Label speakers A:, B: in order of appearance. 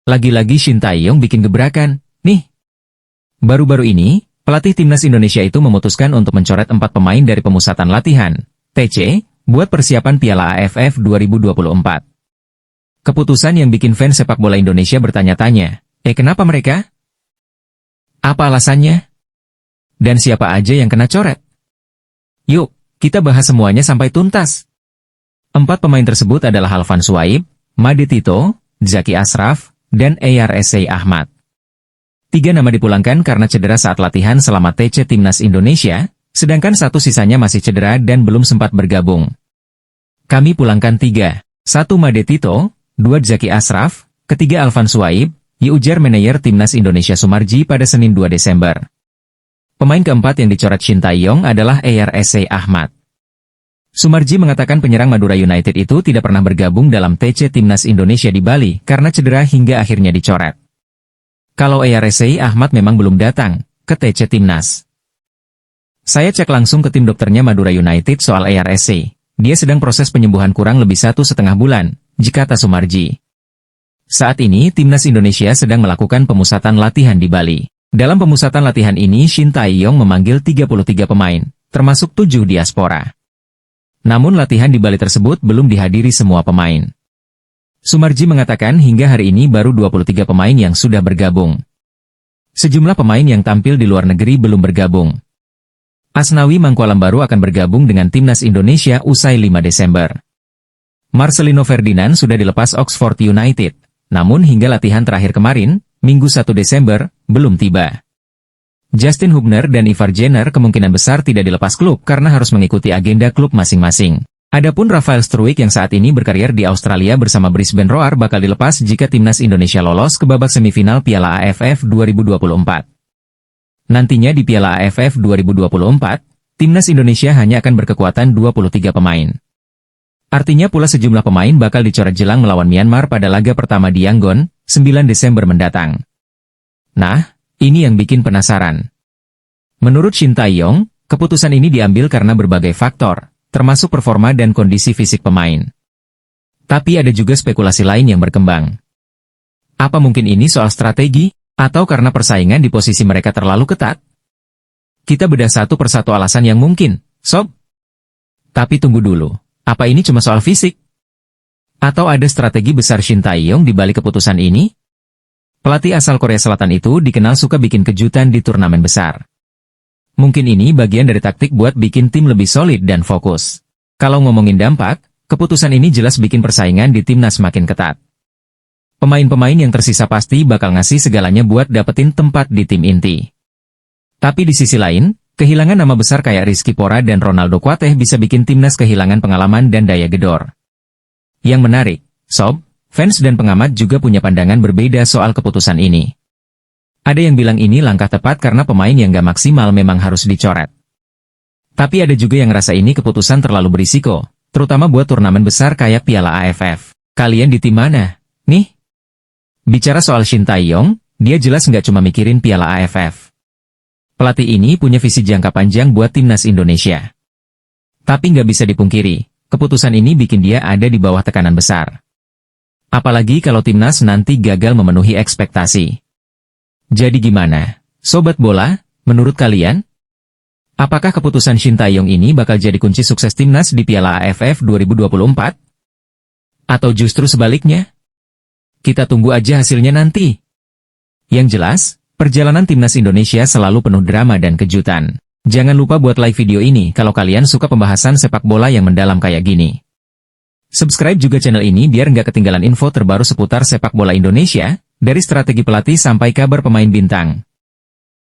A: Lagi-lagi Shin Tae-yong bikin gebrakan, nih. Baru-baru ini, pelatih timnas Indonesia itu memutuskan untuk mencoret 4 pemain dari pemusatan latihan, TC, buat persiapan Piala AFF 2024. Keputusan yang bikin fans sepak bola Indonesia bertanya-tanya, kenapa mereka? Apa alasannya? Dan siapa aja yang kena coret? Yuk, kita bahas semuanya sampai tuntas. 4 pemain tersebut adalah Halfan Shuaib, Made Tito, Zaki Ashraf, dan Arsa Ahmad. 3 nama dipulangkan karena cedera saat latihan selama TC Timnas Indonesia, sedangkan 1 sisanya masih cedera dan belum sempat bergabung. Kami pulangkan 3, 1 Made Tito, 2 Zaki Ashraf, ketiga Halfan Shuaib, ujar manajer Timnas Indonesia Sumarji pada Senin 2 Desember. Pemain keempat yang dicoret Shin Tae-yong adalah Arsa Ahmad. Sumarji mengatakan penyerang Madura United itu tidak pernah bergabung dalam TC Timnas Indonesia di Bali karena cedera hingga akhirnya dicoret. Kalau Arsa Ahmad memang belum datang ke TC Timnas. Saya cek langsung ke tim dokternya Madura United soal Arsa. Dia sedang proses penyembuhan kurang lebih 1,5 bulan, kata Sumarji. Saat ini Timnas Indonesia sedang melakukan pemusatan latihan di Bali. Dalam pemusatan latihan ini Shin Tae-yong memanggil 33 pemain, termasuk 7 diaspora. Namun latihan di Bali tersebut belum dihadiri semua pemain. Sumarji mengatakan hingga hari ini baru 23 pemain yang sudah bergabung. Sejumlah pemain yang tampil di luar negeri belum bergabung. Asnawi Mangkualam baru akan bergabung dengan Timnas Indonesia usai 5 Desember. Marcelino Ferdinand sudah dilepas Oxford United, namun hingga latihan terakhir kemarin, Minggu 1 Desember, belum tiba. Justin Hubner dan Ivar Jenner kemungkinan besar tidak dilepas klub karena harus mengikuti agenda klub masing-masing. Adapun Rafael Struijk yang saat ini berkarier di Australia bersama Brisbane Roar bakal dilepas jika Timnas Indonesia lolos ke babak semifinal Piala AFF 2024. Nantinya di Piala AFF 2024, Timnas Indonesia hanya akan berkekuatan 23 pemain. Artinya pula sejumlah pemain bakal dicoret jelang melawan Myanmar pada laga pertama di Yangon, 9 Desember mendatang. Nah, ini yang bikin penasaran. Menurut Shin Tae-yong, keputusan ini diambil karena berbagai faktor, termasuk performa dan kondisi fisik pemain. Tapi ada juga spekulasi lain yang berkembang. Apa mungkin ini soal strategi, atau karena persaingan di posisi mereka terlalu ketat? Kita bedah satu persatu alasan yang mungkin, sob. Tapi tunggu dulu, apa ini cuma soal fisik? Atau ada strategi besar Shin Tae-yong di balik keputusan ini? Pelatih asal Korea Selatan itu dikenal suka bikin kejutan di turnamen besar. Mungkin ini bagian dari taktik buat bikin tim lebih solid dan fokus. Kalau ngomongin dampak, keputusan ini jelas bikin persaingan di timnas makin ketat. Pemain-pemain yang tersisa pasti bakal ngasih segalanya buat dapetin tempat di tim inti. Tapi di sisi lain, kehilangan nama besar kayak Rizky Pora dan Ronaldo Kuateh bisa bikin timnas kehilangan pengalaman dan daya gedor. Yang menarik, sob, fans dan pengamat juga punya pandangan berbeda soal keputusan ini. Ada yang bilang ini langkah tepat karena pemain yang gak maksimal memang harus dicoret. Tapi ada juga yang rasa ini keputusan terlalu berisiko, terutama buat turnamen besar kayak Piala AFF. Kalian di tim mana, nih? Bicara soal Shin Tae-yong, dia jelas nggak cuma mikirin Piala AFF. Pelatih ini punya visi jangka panjang buat timnas Indonesia. Tapi nggak bisa dipungkiri, keputusan ini bikin dia ada di bawah tekanan besar. Apalagi kalau timnas nanti gagal memenuhi ekspektasi. Jadi gimana, sobat bola, menurut kalian? Apakah keputusan Shin Tae-yong ini bakal jadi kunci sukses timnas di Piala AFF 2024? Atau justru sebaliknya? Kita tunggu aja hasilnya nanti. Yang jelas, perjalanan timnas Indonesia selalu penuh drama dan kejutan. Jangan lupa buat like video ini kalau kalian suka pembahasan sepak bola yang mendalam kayak gini. Subscribe juga channel ini biar nggak ketinggalan info terbaru seputar sepak bola Indonesia, dari strategi pelatih sampai kabar pemain bintang.